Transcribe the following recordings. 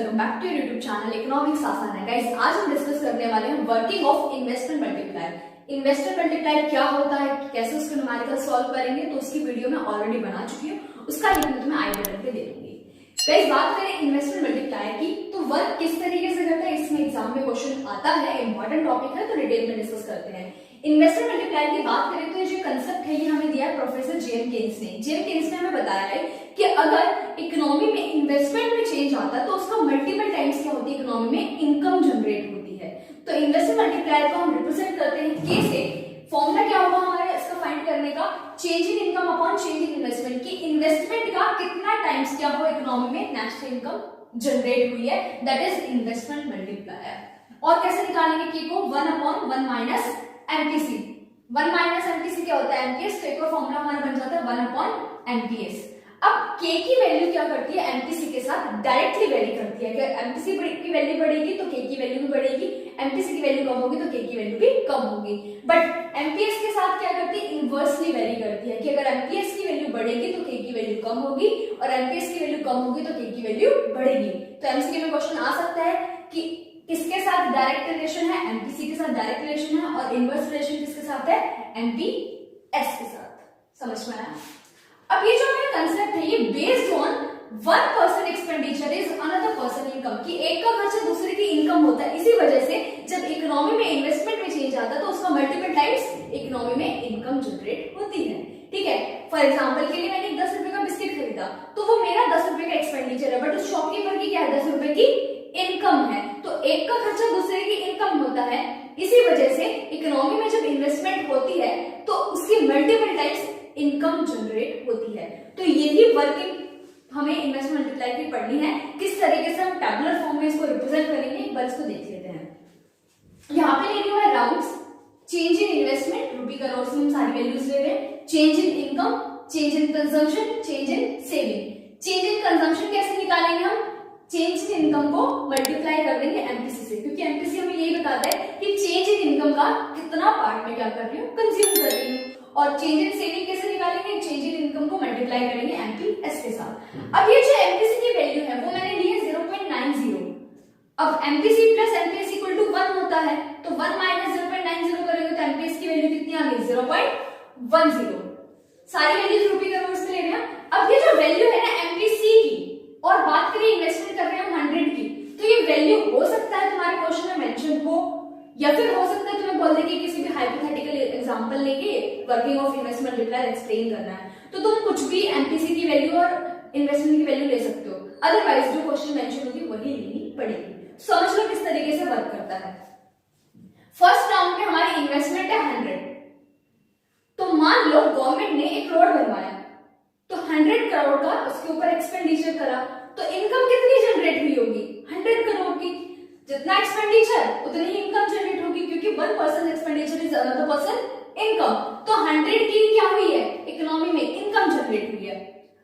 Welcome back to your YouTube channel economics आसान है। Guys, आज हम डिस्कस करने वाले हैं working of investment multiplier. Investment multiplier क्या होता है, कैसे उसको न्यूमेरिकल सॉल्व करेंगे, तो उसकी वीडियो मैं ऑलरेडी बना चुकी हूँ, उसका लिंक मैं तुम्हें आई बटन पे दे दूंगी। गाइस, बात करें इन्वेस्टमेंट मल्टीप्लायर की, तो वर्क किस तरीके से करता है, इसमें एग्जाम में क्वेश्चन आता है, इंपॉर्टेंट टॉपिक है, तो डिटेल में डिस्कस करते हैं। इन्वेस्टमेंट मल्टीप्लायर की बात करें तो ये जो कंसेप्ट है ये हमें दिया है प्रोफेसर जेएम केन्स ने। जेएम केन्स ने हमें बताया है कि अगर इकोनॉमी में इन्वेस्टमेंट में चेंज आता है तो उसका मल्टीपल टाइम्स क्या होती है, इकोनॉमी में इनकम जनरेट होती है। तो इन्वेस्टमेंट मल्टीप्लायर को हम रिप्रेजेंट करते हैं के से। फॉर्मूला क्या होगा हमारे इसका फाइंड करने का, change in income upon change in investment, की इन्वेस्टमेंट का कितना टाइम्स क्या हो इकोनॉमी में नेशनल इनकम जनरेट हुई है, दैट इज इन्वेस्टमेंट मल्टीप्लायर। और कैसे निकालेंगे के को, 1 upon 1 minus MPC. 1 minus MPC क्या होता है, एमपीएस। तो एक और फॉर्मूला हमारा बन जाता है 1 अपॉन एमपीएस। अब के की वैल्यू क्या करती है, एमपीसी के साथ डायरेक्टली वेरी करती है। अगर एमपीसी की वैल्यू बढ़ेगी तो के की वैल्यू भी बढ़ेगी, एमपीसी की वैल्यू कम होगी तो के की वैल्यू भी कम होगी। बट एमपीएस के साथ क्या करती है, इनवर्सली वेरी करती है, कि अगर एमपीएस की वैल्यू बढ़ेगी तो के की वैल्यू कम होगी, और एमपीएस की वैल्यू कम होगी तो के की वैल्यू बढ़ेगी। तो एमसीक्यू में क्वेश्चन आ सकता है कि किसके साथ डायरेक्ट रिलेशन है, एमपीसी के साथ डायरेक्ट रिलेशन है, और इनवर्स रिलेशन किसके साथ है, एमपीएस के साथ। समझ में आया। अब ये जो हमारा कंसेप्ट है ये based on one person expenditure is another person income, कि एक का खर्चा दूसरे की इनकम होता है। इसी वजह से जब इकोनॉमी में इन्वेस्टमेंट में चेंज आता है तो उसका मल्टीपल टाइम्स इकोनॉमी में इनकम जनरेट होती है। ठीक है, फॉर एग्जांपल के लिए मैंने 10 रुपए का बिस्किट खरीदा, तो वो मेरा 10 रुपए का एक्सपेंडिचर है, बट उस शॉपकीपर की क्या है, 10 रुपए की इनकम है। तो एक का खर्चा दूसरे की इनकम होता है, इसी वजह से इकोनॉमी में जब इन्वेस्टमेंट होती है तो उसकी मल्टीपल टाइम्स इनकम जनरेट होती है। तो यही वर्किंग हमें इन्वेस्टमेंट मल्टीप्लायर की पढ़नी है। किस तरीके से हम टैबुलर फॉर्म में इसको रिप्रेजेंट करेंगे, एक बार इसको देख लेते हैं। यहाँ पे ले लिया है राउंड्स, चेंज इन इन्वेस्टमेंट, रुपी करोड़ में हम सारी वैल्यूज ले रहे हैं, change in income, change in consumption, change in saving. Change in consumption कैसे निकालेंगे हम, चेंज इन इनकम को मल्टीप्लाई कर देंगे एमपीसी से, क्योंकि एमपीसी हमें यही बताता है कि चेंज इन इनकम का कितना पार्ट में क्या कर रही हूँ, कंज्यूम कर रही हूँ। और चेंज इन सेविंग कैसे निकालेंगे, चेंज इन इनकम को मल्टीप्लाई करेंगे एमपीएस के साथ। अब ये जो एमपीसी की वैल्यू है वो मैंने ली है 0.90। अब MPC plus MPS equal to 1 होता है, तो 1 माइनस 0.90 करेंगे तो एमपीएस की वैल्यू कितनी आ गई, 0.10। सारी वैल्यूज रुपी करोड़ में ले रहे हैं। अब ये जो वैल्यू है ना एमपीसी की, और बात करें इन्वेस्टमेंट कर रहे हैं हम 100 की, तो ये वैल्यू हो सकता है तुम्हारे क्वेश्चन में मेंशन हो, या फिर हो सकता है तुम्हें बोल दे कि किसी भी हाइपोथेटिकल एग्जांपल लेके working of investment multiplier explain करना है, तो तुम कुछ भी एमपीसी की वैल्यू और इन्वेस्टमेंट की वैल्यू ले सकते हो। अदरवाइज जो क्वेश्चन मेंशन होगी वही लेनी पड़ेगी। समझ लो किस तरीके से वर्क करता है। फर्स्ट राउंड में हमारी इन्वेस्टमेंट है 100, तो मान लो गवर्नमेंट ने एक रोड बनवाया, तो 100 करोड़ का उसके ऊपर एक्सपेंडिचर करा, तो इनकम कितनी जनरेट हुई होगी, 100 करोड़ की। जितना एक्सपेंडिचर उतनी ही इनकम जनरेट होगी, क्योंकि one person expenditure is another person income. तो 100 की क्या हुई है, इकोनॉमी में इनकम जनरेट हुई है।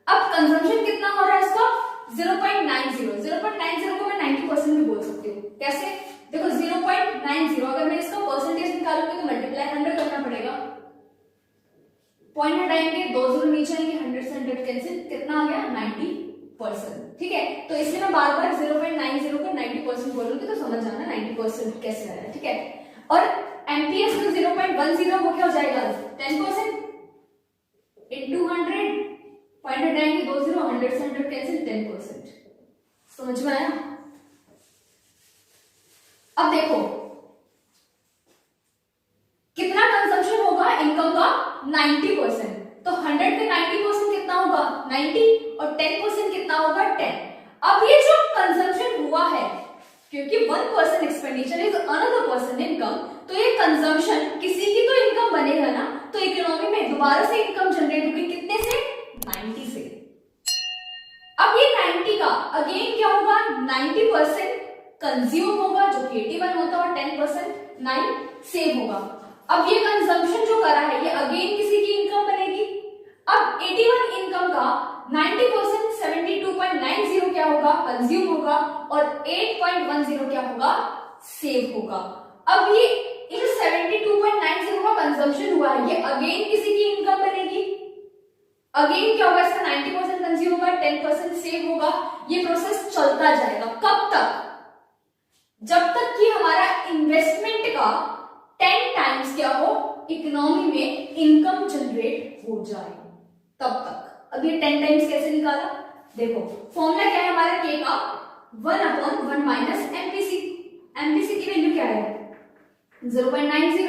अब कंजम्पशन कितना हो रहा है इसका, 0.90। 0.90 को मैं 90% भी बोल सकती हूँ। कैसे, देखो 0.90 अगर मैं इसका परसेंटेज निकालूंगी तो मल्टीप्लाई 100 करना पड़ेगा, पॉइंट हटाएंगे, 2 जीरो नीचे आएंगे, 100 से 100 कैंसिल, कितना आ गया 90%। ठीक है, तो इसलिए मैं बार बार 0.90 को 90% बोलूंगी, तो समझ जाना 90% कैसे आ रहा है। ठीक है, और एमपीएस में 0.10 वो क्या हो जाएगा, 10% इंटू 100, पॉइंट हटाएंगे, 2 जीरो, 100 से 100 कैंसिल, 10%। समझ में आया। अब देखो कितना कंजम्पशन होगा इनकम का, 90%। तो 100 पे 90% कितना होगा, 90, और 10% कितना होगा, 10। अब ये जो कंजम्पशन हुआ है, क्योंकि one person expenditure is another person income, तो ये कंजम्पशन किसी की तो इनकम बनेगा ना, तो इकोनॉमी में दोबारा से इनकम जनरेट होगी, कितने से, 90 से। अब ये 90 का अगेन क्या होगा, 90% कंज्यूम होगा जो कि 81 होता है, और 10% 9 सेव होगा। अब ये कंजम्पशन जो करा है ये अगेन किसी की इनकम बनेगी। अब 81 इनकम का 90% 72.90 क्या होगा, कंज्यूम होगा, और 8.10 क्या होगा, सेव होगा। अब ये 72.90 का कंजम्पशन हुआ है, ये अगेन किसी की इनकम बनेगी। अगेन क्या होगा, इसका 90% कंज्यूम होगा, 10% सेव होगा। ये प्रोसेस चलता जाएगा, कब तक, जब तक कि हमारा इन्वेस्टमेंट का 10 टाइम्स क्या हो, इकोनॉमी में इनकम जनरेट हो जाए, तब तक। अब ये 10 टाइम्स कैसे निकाला, देखो फॉर्मूला क्या है हमारा के का, 1/1 माइनस एमपीसी। एमपीसी की वैल्यू क्या है 0.90,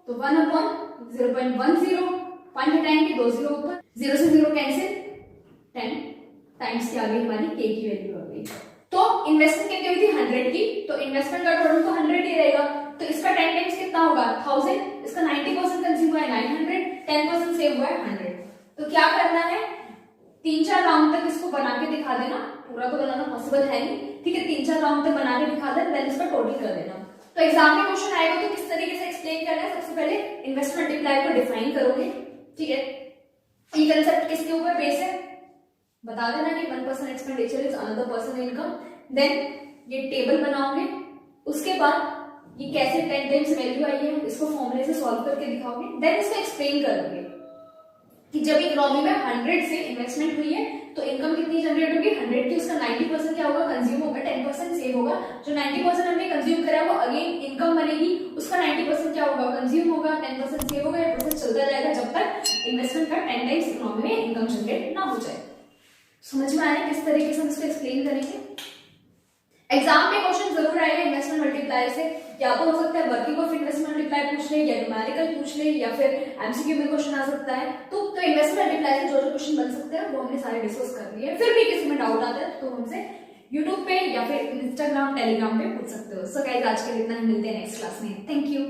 तो 1/0.10, पॉइंट हटाएंगे 2 0 ऊपर, 0 से 0 कैंसिल, 10 टाइम्स की आ गई हमारी के की वैल्यू आ गई। तो इन्वेस्टमेंट कितनी हुई थी 100 की, तो इन्वेस्टमेंट का टोटल तो 100 ही रहेगा, तो इसका 10 टाइम्स कितना होगा 1000, इसका 90% कंज्यूम हुआ है 900, 10% सेव हुआ है 100। तो क्या करना है, 3-4 राउंड तक इसको बना के दिखा देना, पूरा तो बनाना पॉसिबल है नहीं, ठीक है, 3-4 राउंड तक बना के दिखा देना, देन इसका टोटल कर देना। तो एग्जाम में क्वेश्चन आएगा तो किस तरीके से एक्सप्लेन करना है, सबसे पहले इन्वेस्टमेंट मल्टीप्लायर को डिफाइन करोगे, ठीक है, ये कंसेप्ट किसके ऊपर बेस है, बता देना कि 1% expenditure is another person income, then ये टेबल बनाओगे, उसके बाद ये कैसे 10 टाइम्स वैल्यू आई है इसको फॉर्मूले से सॉल्व करके दिखाओगे, देन इसको एक्सप्लेन करोगे कि जब इकोनॉमी में 100 से इन्वेस्टमेंट हुई है तो इनकम कितनी जनरेट होगी 100 की, उसका 90% क्या होगा कंज्यूम होगा, 10% सेव होगा, जो 90% हमने कंज्यूम करा है वो अगेन इनकम बनेगी, उसका 90% क्या होगा कंज्यूम होगा, 10% सेव होगा, ये प्रोसेस चलता जाएगा जब तक इन्वेस्टमेंट का 10 टाइम्स इकोनॉमी में इनकम जनरेट ना हो जाए। समझ में आया किस तरीके से हम इसको एक्सप्लेन करेंगे। एग्जाम में क्वेश्चन जरूर आएगा इन्वेस्टमेंट मल्टीप्लायर से, या तो हो सकता है वर्किंग ऑफ इन्वेस्टमेंट मल्टीप्लायर पूछ ले, या न्यूमेरिकल पूछ ले, या फिर एमसीक्यू में क्वेश्चन आ सकता है। तो इन्वेस्टमेंट मल्टीप्लायर से जो जो क्वेश्चन बन सकते हैं वो हमने सारे डिस्कस कर लिए। फिर भी किसी में डाउट आता है तो हमसे यूट्यूब पे या फिर इंस्टाग्राम टेलीग्राम पे पूछ सकते हो। सो गाइस आज के लिए इतना ही, मिलते हैं नेक्स्ट क्लास में, थैंक यू।